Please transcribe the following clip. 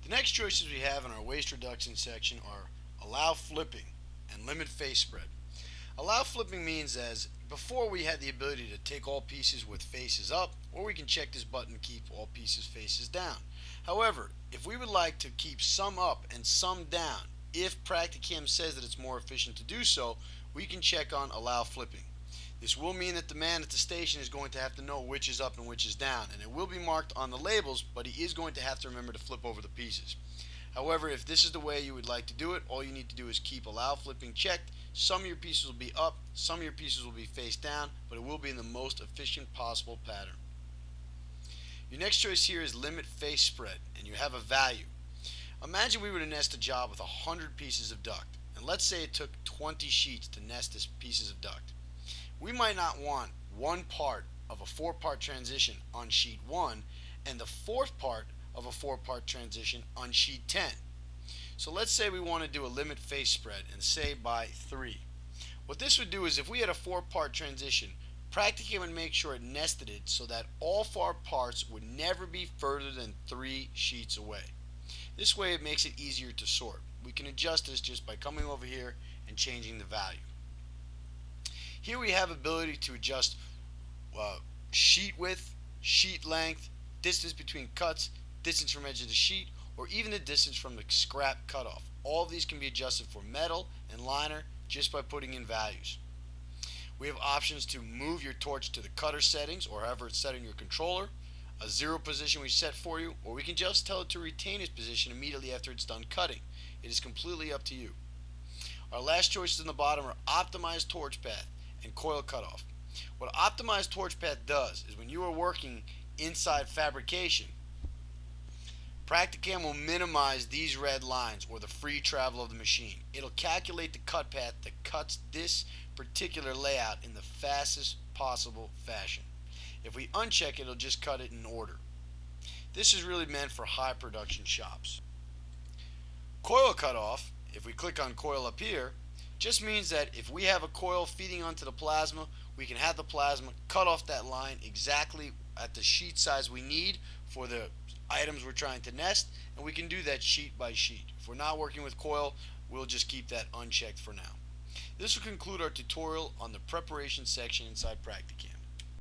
The next choices we have in our waste reduction section are allow flipping and limit face spread. Allow flipping means as before we had the ability to take all pieces with faces up, or we can check this button to keep all pieces faces down. However, if we would like to keep some up and some down, if PractiCAM says that it's more efficient to do so, we can check on allow flipping. This will mean that the man at the station is going to have to know which is up and which is down, and it will be marked on the labels, but he is going to have to remember to flip over the pieces. However, if this is the way you would like to do it, all you need to do is keep allow flipping checked. Some of your pieces will be up, some of your pieces will be face down, but it will be in the most efficient possible pattern. Your next choice here is limit face spread, and you have a value. Imagine we were to nest a job with 100 pieces of duct, and let's say it took 20 sheets to nest this pieces of duct. We might not want one part of a 4-part transition on sheet 1 and the fourth part of a 4-part transition on sheet 10. So let's say we want to do a limit face spread and say by 3. What this would do is if we had a 4-part transition, PractiCAM would make sure it nested it so that all 4 parts would never be further than 3 sheets away. This way it makes it easier to sort. We can adjust this just by coming over here and changing the value. Here we have ability to adjust sheet width, sheet length, distance between cuts, distance from edge of the sheet, or even the distance from the scrap cutoff. All of these can be adjusted for metal and liner just by putting in values. We have options to move your torch to the cutter settings or however it's set in your controller, a 0 position we set for you, or we can just tell it to retain its position immediately after it's done cutting. It is completely up to you. Our last choices in the bottom are optimized torch path and coil cutoff. What optimized torch path does is when you are working inside fabrication, PractiCAM will minimize these red lines or the free travel of the machine. It'll calculate the cut path that cuts this particular layout in the fastest possible fashion. If we uncheck it, it'll just cut it in order. This is really meant for high production shops. Coil cutoff, if we click on coil up here, just means that if we have a coil feeding onto the plasma, we can have the plasma cut off that line exactly at the sheet size we need for the items we're trying to nest, and we can do that sheet by sheet. If we're not working with coil, we'll just keep that unchecked for now. This will conclude our tutorial on the preparation section inside PractiCAM.